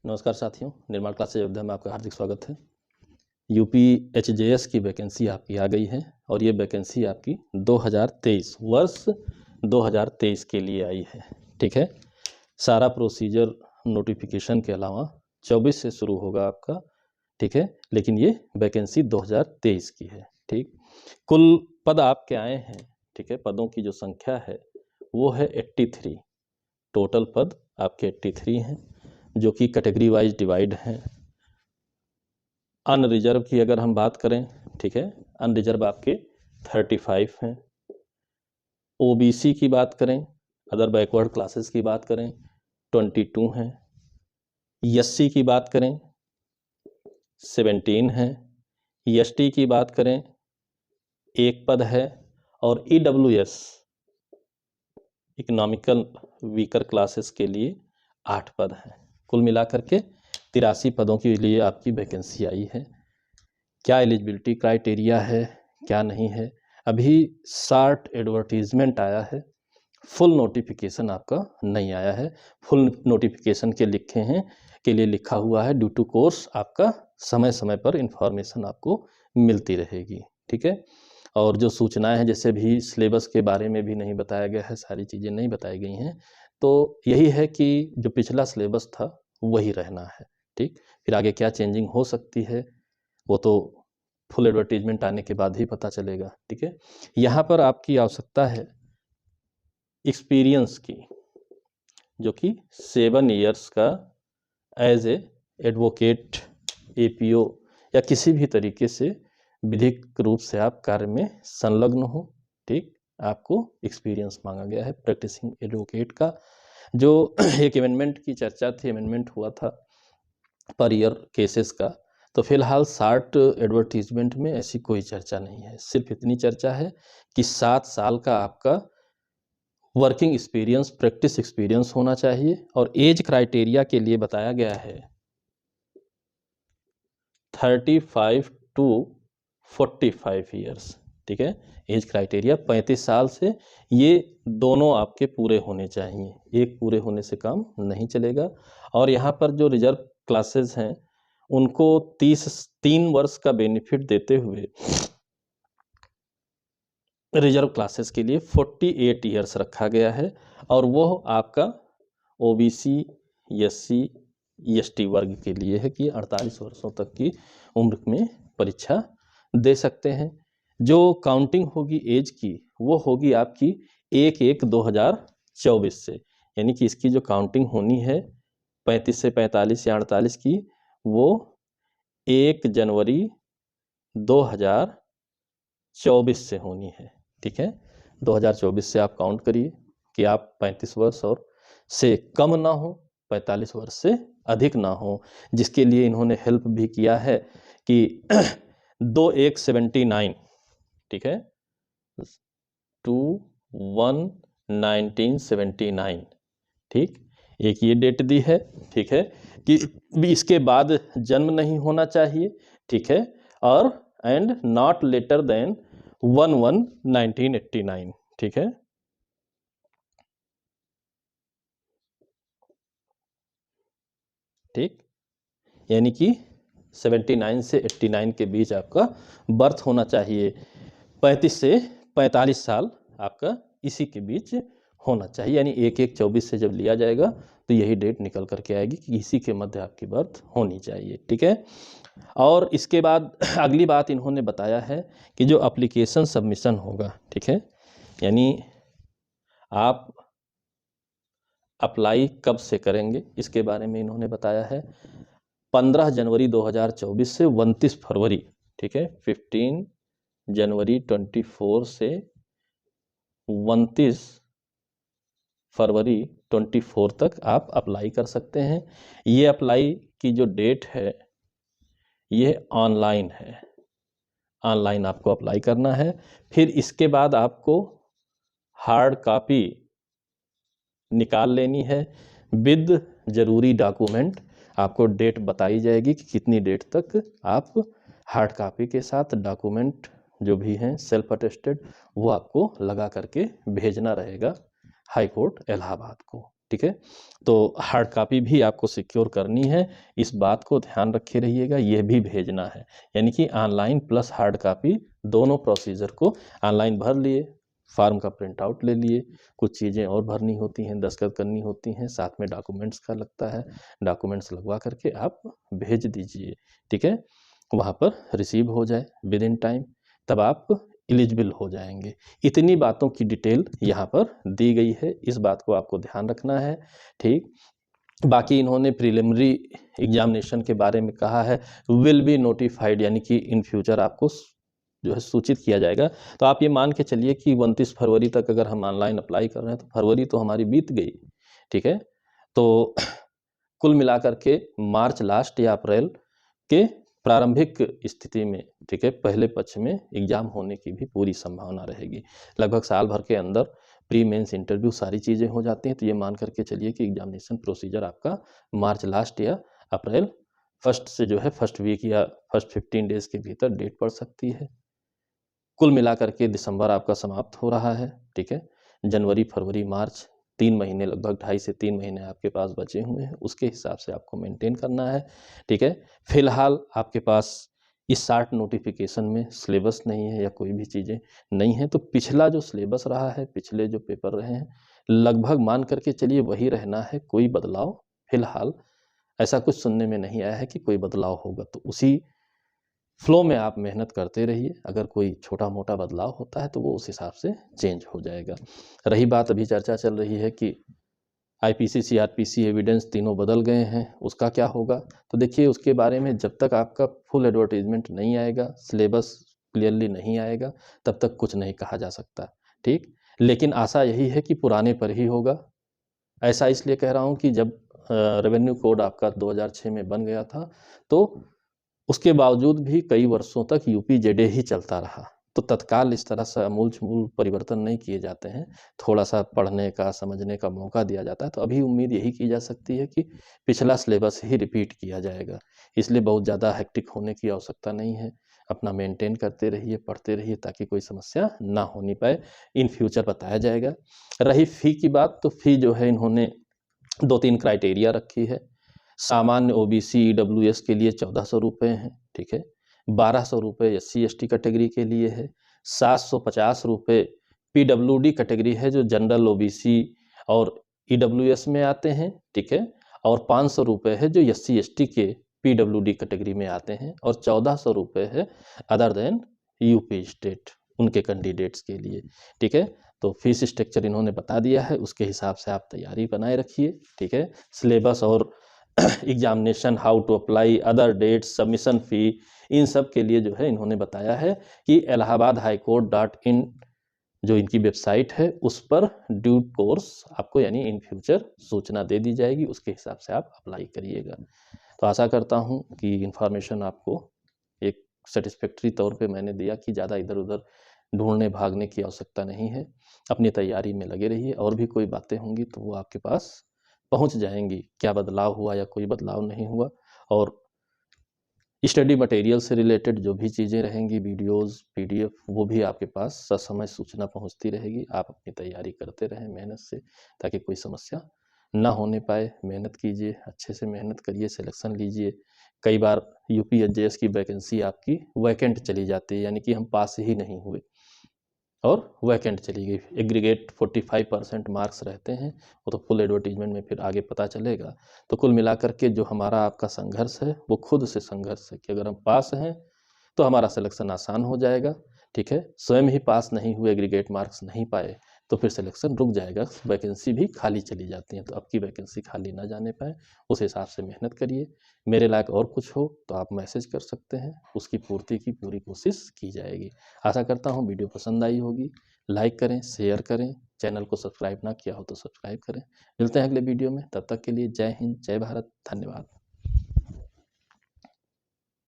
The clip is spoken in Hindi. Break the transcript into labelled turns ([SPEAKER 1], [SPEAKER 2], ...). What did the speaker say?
[SPEAKER 1] नमस्कार साथियों, निर्माण क्लासेज अयोध्या में आपका हार्दिक स्वागत है। यूपी एचजेएस की वैकेंसी आपकी आ गई है और ये वैकेंसी आपकी 2023 वर्ष 2023 के लिए आई है। ठीक है, सारा प्रोसीजर नोटिफिकेशन के अलावा 24 से शुरू होगा आपका। ठीक है, लेकिन ये वैकेंसी 2023 की है। ठीक, कुल पद आपके आए हैं। ठीक है, पदों की जो संख्या है वो है 83। टोटल पद आपके 83 हैं, जो कि कैटेगरी वाइज डिवाइड हैं। अनरिजर्व की अगर हम बात करें, ठीक है, अनरिजर्व आपके 35 हैं। ओबीसी की बात करें, अदर बैकवर्ड क्लासेस की बात करें, 22 हैं। एससी की बात करें 17 हैं। एसटी की बात करें 1 पद है। और ईडब्ल्यूएस इकोनॉमिकल वीकर क्लासेस के लिए 8 पद हैं। कुल मिलाकर के 83 पदों के लिए आपकी वैकेंसी आई है। क्या एलिजिबिलिटी क्राइटेरिया है, क्या नहीं है, अभी शार्ट एडवर्टीजमेंट आया है, फुल नोटिफिकेशन आपका नहीं आया है। फुल नोटिफिकेशन के लिए लिखा हुआ है ड्यू टू कोर्स आपका समय समय पर इंफॉर्मेशन आपको मिलती रहेगी। ठीक है, और जो सूचनाएं हैं, जैसे भी सिलेबस के बारे में भी नहीं बताया गया है, सारी चीज़ें नहीं बताई गई हैं। तो यही है कि जो पिछला सिलेबस था वही रहना है। ठीक, फिर आगे क्या चेंजिंग हो सकती है वो तो फुल एडवर्टीजमेंट आने के बाद ही पता चलेगा। ठीक है, यहाँ पर आपकी आवश्यकता है एक्सपीरियंस की, जो कि 7 ईयर्स का एज ए एडवोकेट, एपीओ या किसी भी तरीके से विधिक रूप से आप कार्य में संलग्न हो। ठीक, आपको एक्सपीरियंस मांगा गया है प्रैक्टिसिंग एडवोकेट का। जो एक अमेंडमेंट की चर्चा थी, अमेंडमेंट हुआ था पर ईयर केसेस का, तो फिलहाल शार्ट एडवर्टीजमेंट में ऐसी कोई चर्चा नहीं है। सिर्फ इतनी चर्चा है कि 7 साल का आपका वर्किंग एक्सपीरियंस, प्रैक्टिस एक्सपीरियंस होना चाहिए। और एज क्राइटेरिया के लिए बताया गया है 35 टू 45 ईयर्स। ठीक है, एज क्राइटेरिया 35 साल से ये दोनों आपके पूरे होने चाहिए, एक पूरे होने से काम नहीं चलेगा। और यहाँ पर जो रिजर्व क्लासेस हैं उनको 3 वर्ष का बेनिफिट देते हुए रिजर्व क्लासेस के लिए 48 ईयर्स रखा गया है। और वो आपका ओबीसी, एससी, एसटी वर्ग के लिए है कि 48 वर्षों तक की उम्र में परीक्षा दे सकते हैं। जो काउंटिंग होगी एज की वो होगी आपकी 1/1/2024 से, यानी कि इसकी जो काउंटिंग होनी है 35 से 45 या 48 की, वो 1 जनवरी 2024 से होनी है। ठीक है, 2024 से आप काउंट करिए कि आप 35 वर्ष और से कम ना हो, 45 वर्ष से अधिक ना हो, जिसके लिए इन्होंने हेल्प भी किया है कि 2/1/79, ठीक है, 2/1/1979, ठीक, एक ये डेट दी है। ठीक है, कि इसके बाद जन्म नहीं होना चाहिए। ठीक है, और एंड नॉट लेटर देन 1/1/1989। ठीक है, ठीक, यानी कि 79 से 89 के बीच आपका बर्थ होना चाहिए। 35 से 45 साल आपका इसी के बीच होना चाहिए, यानी 1/1/24 से जब लिया जाएगा तो यही डेट निकल करके आएगी कि इसी के मध्य आपकी बर्थ होनी चाहिए। ठीक है, और इसके बाद अगली बात इन्होंने बताया है कि जो एप्लीकेशन सबमिशन होगा, ठीक है, यानी आप अप्लाई कब से करेंगे इसके बारे में इन्होंने बताया है। 15 जनवरी 2024 से 29 फरवरी, ठीक है, 15 जनवरी 24 से 29 फरवरी 24 तक आप अप्लाई कर सकते हैं। ये अप्लाई की जो डेट है ये ऑनलाइन है, ऑनलाइन आपको अप्लाई करना है। फिर इसके बाद आपको हार्ड कॉपी निकाल लेनी है विद ज़रूरी डॉक्यूमेंट। आपको डेट बताई जाएगी कि कितनी डेट तक आप हार्ड कॉपी के साथ डॉक्यूमेंट जो भी हैं सेल्फ अटेस्टेड वो आपको लगा करके भेजना रहेगा हाई कोर्ट इलाहाबाद को। ठीक है। तो हार्ड कॉपी भी आपको सिक्योर करनी है, इस बात को ध्यान रखे रहिएगा, ये भी भेजना है। यानी कि ऑनलाइन प्लस हार्ड कॉपी दोनों प्रोसीजर को ऑनलाइन भर लिए, फार्म का प्रिंट आउट ले लिए, कुछ चीज़ें और भरनी होती हैं, दस्तखत करनी होती हैं, साथ में डॉक्यूमेंट्स का लगता है, डॉक्यूमेंट्स लगवा करके आप भेज दीजिए, ठीक है। वहाँ पर रिसीव हो जाए विद इन टाइम, तब आप एलिजिबल हो जाएंगे। इतनी बातों की डिटेल यहाँ पर दी गई है, इस बात को आपको ध्यान रखना है, ठीक। बाकी इन्होंने प्रिलिमिनरी एग्जामिनेशन के बारे में कहा है, विल बी नोटिफाइड, यानी कि इन फ्यूचर आपको जो है सूचित किया जाएगा। तो आप ये मान के चलिए कि 29 फरवरी तक अगर हम ऑनलाइन अप्लाई कर रहे हैं तो फरवरी तो हमारी बीत गई, ठीक है। तो कुल मिलाकर के मार्च लास्ट या अप्रैल के प्रारंभिक स्थिति में, ठीक है, पहले पक्ष में एग्जाम होने की भी पूरी संभावना रहेगी। लगभग साल भर के अंदर प्री मेंस इंटरव्यू सारी चीज़ें हो जाती हैं। तो ये मान करके चलिए कि एग्जामिनेशन प्रोसीजर आपका मार्च लास्ट या अप्रैल फर्स्ट से जो है फर्स्ट वीक या फर्स्ट 15 डेज के भीतर डेट पड़ सकती है। कुल मिलाकर के दिसंबर आपका समाप्त हो रहा है, ठीक है। जनवरी, फरवरी, मार्च 3 महीने, लगभग 2.5 से 3 महीने आपके पास बचे हुए हैं, उसके हिसाब से आपको मेंटेन करना है, ठीक है। फिलहाल आपके पास इस शार्ट नोटिफिकेशन में सिलेबस नहीं है या कोई भी चीज़ें नहीं है, तो पिछला जो सिलेबस रहा है, पिछले जो पेपर रहे हैं, लगभग मान करके चलिए वही रहना है। कोई बदलाव फिलहाल ऐसा कुछ सुनने में नहीं आया है कि कोई बदलाव होगा, तो उसी फ्लो में आप मेहनत करते रहिए। अगर कोई छोटा मोटा बदलाव होता है तो वो उस हिसाब से चेंज हो जाएगा। रही बात, अभी चर्चा चल रही है कि आईपीसी, सीआरपीसी, एविडेंस तीनों बदल गए हैं, उसका क्या होगा? तो देखिए, उसके बारे में जब तक आपका फुल एडवर्टाइजमेंट नहीं आएगा, सिलेबस क्लियरली नहीं आएगा, तब तक कुछ नहीं कहा जा सकता, ठीक। लेकिन आशा यही है कि पुराने पर ही होगा। ऐसा इसलिए कह रहा हूँ कि जब रेवेन्यू कोड आपका 2006 में बन गया था, तो उसके बावजूद भी कई वर्षों तक यूपीजेडए ही चलता रहा। तो तत्काल इस तरह से आमूल-चूल परिवर्तन नहीं किए जाते हैं, थोड़ा-सा पढ़ने का, समझने का मौका दिया जाता है। तो अभी उम्मीद यही की जा सकती है कि पिछला सिलेबस ही रिपीट किया जाएगा, इसलिए बहुत ज़्यादा हेक्टिक होने की आवश्यकता नहीं है। अपना मेंटेन करते रहिए, पढ़ते रहिए, ताकि कोई समस्या ना होने पाए, इन फ्यूचर बताया जाएगा। रही फ़ी की बात, तो फ़ी जो है इन्होंने 2-3 क्राइटेरिया रखी है। सामान्य ओबीसी ईडब्ल्यूएस के लिए 1400 रुपये हैं, ठीक है। 1200 रुपये एससी एसटी कैटेगरी के लिए है। 750 रुपये पीडब्ल्यूडी कैटेगरी है, जो जनरल ओबीसी और ईडब्ल्यूएस में आते हैं, ठीक है। और 500 रुपये है जो एससी एसटी के पीडब्ल्यूडी कैटेगरी में आते हैं, और 1400 रुपये है अदर देन यूपी स्टेट, उनके कैंडिडेट्स के लिए, ठीक है। तो फीस स्ट्रक्चर इन्होंने बता दिया है, उसके हिसाब से आप तैयारी बनाए रखिए, ठीक है। सिलेबस और examination, how to apply, other dates, submission fee, इन सब के लिए जो है इन्होंने बताया है कि इलाहाबाद हाई कोर्ट .in जो इनकी वेबसाइट है, उस पर ड्यू कोर्स आपको यानी इन फ्यूचर सूचना दे दी जाएगी, उसके हिसाब से आप अप्लाई करिएगा। तो आशा करता हूँ कि इन्फॉर्मेशन आपको एक सेटिस्फैक्ट्री तौर पे मैंने दिया, कि ज़्यादा इधर-उधर ढूँढने भागने की आवश्यकता नहीं है। अपनी तैयारी में लगे रहिए, और भी कोई बातें होंगी तो वो आपके पास पहुंच जाएंगी, क्या बदलाव हुआ या कोई बदलाव नहीं हुआ। और स्टडी मटेरियल से रिलेटेड जो भी चीज़ें रहेंगी, वीडियोस, पीडीएफ, वो भी आपके पास ससमय सूचना पहुंचती रहेगी। आप अपनी तैयारी करते रहें मेहनत से, ताकि कोई समस्या ना होने पाए। मेहनत कीजिए, अच्छे से मेहनत करिए, सिलेक्शन लीजिए। कई बार यूपीएसजेएस की वैकेंसी आपकी वैकेंट चली जाती है, यानी कि हम पास ही नहीं हुए और वैकेंट चली गई। एग्रीगेट 45% मार्क्स रहते हैं, वो तो फुल एडवर्टीजमेंट में फिर आगे पता चलेगा। तो कुल मिलाकर के जो हमारा आपका संघर्ष है, वो खुद से संघर्ष है कि अगर हम पास हैं तो हमारा सिलेक्शन आसान हो जाएगा, ठीक है। स्वयं ही पास नहीं हुए, एग्रीगेट मार्क्स नहीं पाए, तो फिर सिलेक्शन रुक जाएगा, वैकेंसी भी खाली चली जाती हैं। तो अब की वैकेंसी खाली ना जाने पाए, उस हिसाब से मेहनत करिए। मेरे लायक और कुछ हो तो आप मैसेज कर सकते हैं, उसकी पूर्ति की पूरी कोशिश की जाएगी। आशा करता हूँ वीडियो पसंद आई होगी। लाइक करें, शेयर करें, चैनल को सब्सक्राइब ना किया हो तो सब्सक्राइब करें। मिलते हैं अगले वीडियो में, तब तक के लिए जय हिंद, जय भारत, धन्यवाद।